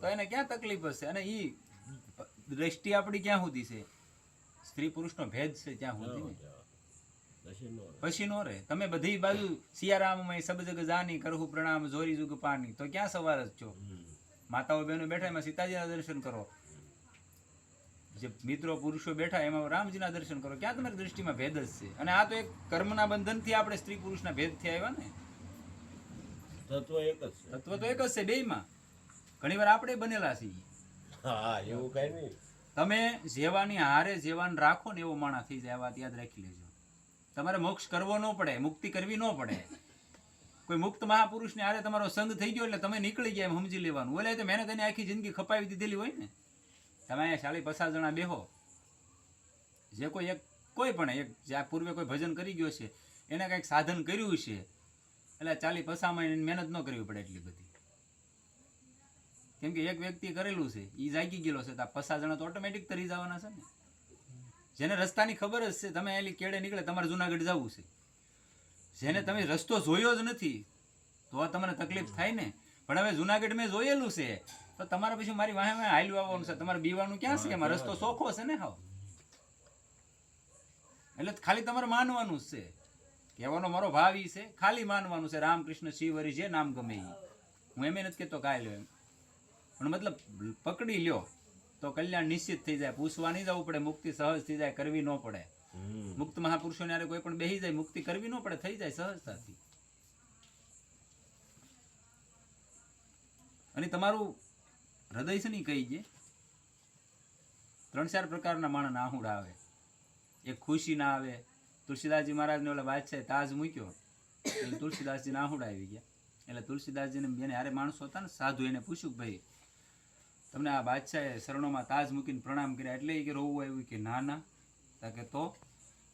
તો એને ક્યાં તકલીફ હશે? અને ઈ દ્રષ્ટિ આપણી ક્યાં સુધી છે? સ્ત્રી પુરુષનો ભેદ છે ત્યાં સુધી ને પછી નો રે. તમે બધી બાજુ સિયારામ સબ જગ જાની કરહુ પ્રણામ જોરી જુગ પાની, તો ક્યાં સવાર જ છો? માતાઓ બહેનો બેઠા એમાં સીતાજીના દર્શન કરો, જે મિત્રો પુરુષો બેઠા એમાં રામજીના દર્શન કરો. ક્યાં તમારી દૃષ્ટિમાં ભેદ જ છે? અને આ તો એક કર્મના બંધનથી આપણે સ્ત્રી પુરુષના ભેદથી આવ્યા ને. તત્વ એક જ છે. તત્વ તો એક જ છે બેયમાં. ઘણી વાર આપણે બનેલા છીએ. હા, એવું કઈ નહીં. તમે જેવાની હારે જેવાન રાખો ને એવો માણસ થઈ જાય. આ વાત યાદ રાખી લેજો. તમારે મોક્ષ કરવો ન પડે, મુક્તિ કરવી ન પડે. કોઈ મુક્ત મહાપુરુષને હારે તમારો સંગ થઈ ગયો એટલે તમે નીકળી ગયા એમ સમજી લેવાનું. ઓલે તો મહેનત એની આખી જિંદગી ખપાવી દીધેલી હોય ને. તમે અહીંયા 40-50 જણા બેહો, જે કોઈ એક કોઈ પણ એક જ્યાં પૂર્વે કોઈ ભજન કરી ગયો છે એને કંઈક સાધન કર્યું છે એટલે 40-50 મહેનત ન કરવી પડે એટલી બધી. કેમ કે એક વ્યક્તિ કરેલું છે, એ જાગી ગયેલો છે, તો આ 50 જણા તો ઓટોમેટિક તરી જવાના છે ને. જેને રસ્તાની ખબર જ છે, તમે એલી કેડે નીકળે તમારે જુનાગઢ જવું છે, જેને તમે રસ્તો જોયો જ નથી તો તમને તકલીફ થાય ને. પણ હવે જુનાગઢ મેં જોયેલું છે તો તમારે પછી મારી વાહે હાલ્યું આવવાનું છે, તમારે બીવાનું ક્યાં છે? એમાં રસ્તો ચોખ્ખો છે ને. હાવ એટલે ખાલી તમારે માનવાનું જ છે. કહેવાનો મારો ભાવ ઈ છે, ખાલી માનવાનું છે. રામકૃષ્ણ શિવ હરિ જે નામ ગમે એ, હું એમ નથી કહેતો કાંઈ લો એમ, પણ મતલબ પકડી લ્યો તો કલ્યાણ નિશ્ચિત થઈ જાય. પૂછવા નહીં જવું પડે, મુક્તિ સહજ થઈ જાય, કરવી ન પડે. મુક્ત મહાપુરુષોને હારે કોઈ પણ બેસી જાય, મુક્તિ કરવી ન પડે, થઈ જાય સહજતાથી. અને તમારું હૃદય છે ને કહી છે 3-4 પ્રકારના માણસ આહુડ આવે. એક ખુશી ના આવે. તુલસીદાસજી મહારાજને ઓલા બાદશાહે તાજ મૂક્યો એટલે તુલસીદાસજીને આહુડ આવી ગયા. એટલે તુલસીદાસજીને બેને હારે માણસો હતા ને સાધુ, એને પૂછ્યું કે ભાઈ તમને આ બાદશાહે શરણોમાં તાજ મૂકીને પ્રણામ કર્યા એટલે એ કે રોવું આવ્યું? કે ના ના. કે તો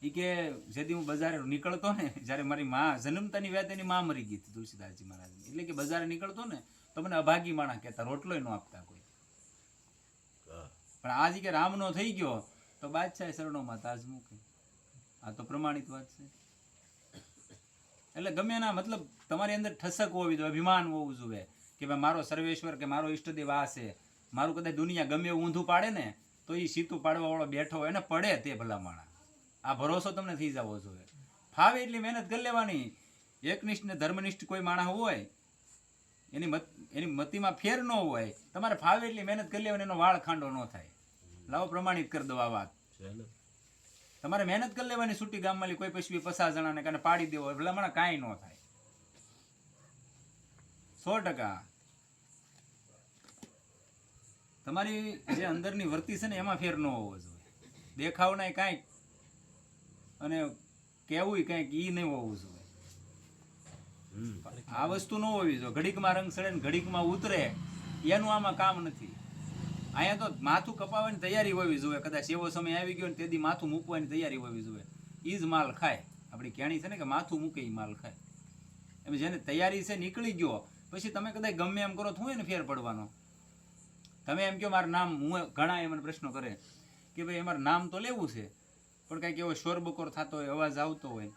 એ કે જેથી હું બજારે નીકળતો ને, જ્યારે મારી માં જન્મતાની વાત એની માં મરી ગઈ હતી તુલસીદાસજી મહારાજની, એટલે કે બજારે નીકળતો ને તો મને અભાગી માણસ કહેતા, રોટલોય ન આપતા કોઈ. પણ આજ કે રામનો થઈ ગયો તો બાદશાહે શરણોમાં તાજ મૂકે. આ તો પ્રમાણિત વાત છે. એટલે ગમે એના મતલબ તમારી અંદર ઠસક હોવી જોઈએ, અભિમાન હોવું જોઈએ કે ભાઈ મારો સર્વેશ્વર કે મારો ઈષ્ટદેવ આ છે. મારું કદાચ દુનિયા ગમે એવું ઊંધું પાડે ને તો એ સીતું પાડવા વાળો બેઠો હોય એને પડે તે ભલા માણા. આ ભરોસો તમને થઈ જવો જોઈએ. ફાવે એટલી મહેનત કરી લેવાની. એકનિષ્ઠ ને ધર્મનિષ્ઠ કોઈ માણસ હોય એની મતીમાં ફેર ન હોય, તમારે ફાવે એટલી મહેનત કરી લેવાની, એનો વાળ ખાંડો ન થાય. લાવો પ્રમાણિત કરી દો આ વાત. તમારે મહેનત કરી લેવાની. છૂટી ગામમાં કોઈ પછી 50 જણાને કાને પાડી દેવો ભલા માણા કાંઈ ન થાય. 100%. તમારી જે અંદરની વર્તી છે ને એમાં ફેર ન હોવો જોઈએ. દેખાવ નહીં કાંઈક અને કેવું કંઈક ઈ નહીં હોવું જોઈએ. આ વસ્તુ ન હોવી જોઈએ. ઘડીકમાં રંગ સડે ને ઘડીકમાં ઉતરે એનું આમાં કામ નથી. અહીંયા તો માથું કપાવવાની તૈયારી હોવી જોઈએ. કદાચ એવો સમય આવી ગયો ને તેથી માથું મૂકવાની તૈયારી હોવી જોઈએ. ઈ જ માલ ખાય. આપણી કહેણી છે ને કે માથું મૂકે એ માલ ખાય. એમ જેને તૈયારી છે નીકળી ગયો પછી તમે કદાચ ગમે એમ કરો તો હું એને ફેર પડવાનો. તમે એમ કહો મારું નામ, હું ઘણા મને પ્રશ્નો કરે કે ભાઈ અમારે નામ તો લેવું છે પણ કંઈક એવો શોરબકોર થતો હોય, અવાજ આવતો હોય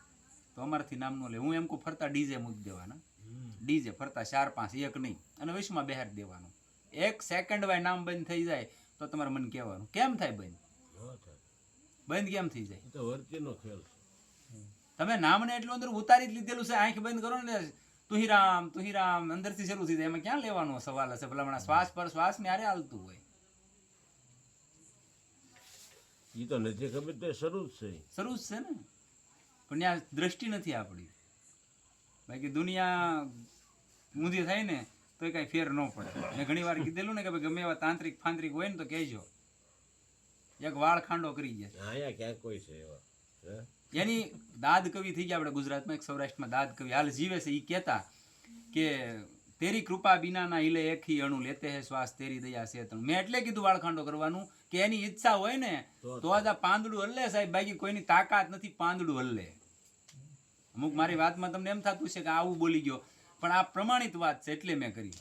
તો અમારાથી નામ ન લે. હું એમ કહું ફરતા ડીજે મૂકી દેવાના. ડીજે ફરતા 4-5 એક નહીં, અને વૈશમાં બેહાર દેવાનું. 1 સેકન્ડ વાય નામ બંધ થઈ જાય તો તમારે મને કહેવાનું કેમ થાય બંધ? બંધ કેમ થઈ જાય? વર્તીનો ખેલ. તમે નામને એટલું અંદર ઉતારી જ લીધેલું છે. આંખ બંધ કરો ને તુહી રામ અંદરથી શરૂ થઈ જાય. એમાં ક્યાં લેવાનો સવાલ હશે? ભલામણા શ્વાસ પર શ્વાસ ને હારે હાલતું હોય. ઈ તો નથી ખબર તો શરૂ જ છે. શરૂ જ છે ને, પણ ત્યાં દ્રષ્ટિ નથી આપણી. બાકી દુનિયા ઊંધી થાય ને તો કઈ ફેર ન પડે. મેં ઘણી વાર કીધેલું ને કે ગમે એવા તાંત્રિક ફાંત્રિક હોય ને તો કહેજો, એક વાળ ખાંડો કરી જાય. અહીંયા ક્યાંક કોઈ છે એવા. એની દાદ કવિ થઈ ગયા આપણે ગુજરાતમાં, એક સૌરાષ્ટ્રમાં દાદ કવિ હાલ જીવે છે. એ કહેતા કે તેરી કૃપા બીના ના हिले એક ही અણુ લેતે હે શ્વાસ તેરી દયા છે તણુ. મેં એટલે કીધું વાળખાંડો કરવાનું કે એની ઈચ્છા હોય ને તો આજ આ પાંદડું હલ્લે સાહેબ, બાકી કોઈની તાકાત નથી પાંદડું હલ્લે. અમુક મારી વાતમાં તમને એમ થતું છે કે આવું બોલી ગયો, પણ આ પ્રમાણિત વાત છે એટલે મેં કરી.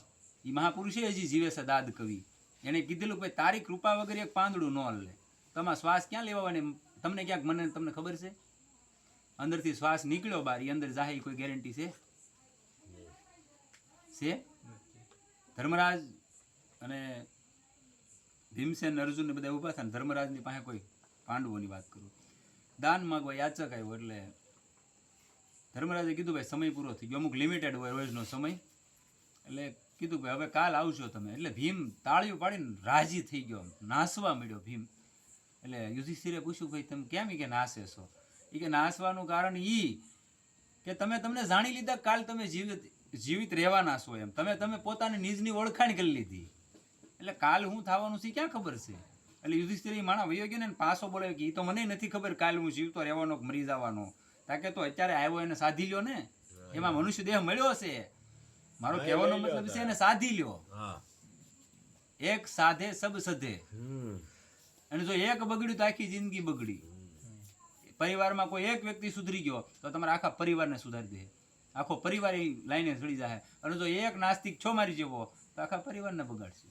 એ મહાપુરુષે હજી જીવે છે દાદ કવિ. એને કીધેલું કે તારી કૃપા વગર એક પાંદડું ન હલ્લે. તમારા શ્વાસ ક્યાં લેવાની? તમને ક્યાંક મને તમને ખબર છે? અંદરથી શ્વાસ નીકળ્યો બહાર, અંદર જાહે કોઈ ગેરંટી છે? ધર્મરાજ અને ભીમસેન અર્જુન ને બધા ઊભા હતા ને ધર્મરાજની પાસે કોઈ પાંડવોની વાત કરું દાન માગવા યાચક આવ્યો એટલે ધર્મરાજે કીધું ભાઈ સમય પૂરો થઈ ગયો અમુક લિમિટેડ હોય રોજનો સમય એટલે કીધું ભાઈ હવે કાલ આવજો તમે એટલે ભીમ તાળીઓ પાડીને રાજી થઈ ગયો નાસવા મળ્યો ભીમ એટલે યુધિષ્ઠિરે પૂછ્યું ભાઈ તમે કેમ કે નાસે છો એ કે નાસવાનું કારણ ઈ કે તમને જાણી લીધા કાલ તમે જીવિત રહેવાના છો એમ તમે પોતાની નિજની ઓળખાણ કરી લીધી એટલે કાલ હું થવાનું છે ક્યાં ખબર છે એટલે યુધિષ્ઠિર માણા વયો ગયો ને પાછો બોલે કે એ તો મને નથી ખબર કાલ હું જીવતો રહેવાનો કે મરી જવાનો તાકે તો અત્યારે આવ્યો એને સાધી લ્યો ને એમાં મનુષ્ય દેહ મળ્યો છે મારો કહેવાનો મતલબ છે એને સાધી લ્યો હા એક સાધે સબ સધે હમ અને જો એક બગડ્યું તો આખી જિંદગી બગડી પરિવારમાં કોઈ એક વ્યક્તિ સુધરી ગયો તો તમારા આખા પરિવારને સુધારી દે આખો પરિવાર એ લાઈને ચડી જાય અને જો એક નાસ્તિક છો મારી જેવો તો આખા પરિવારને બગાડશે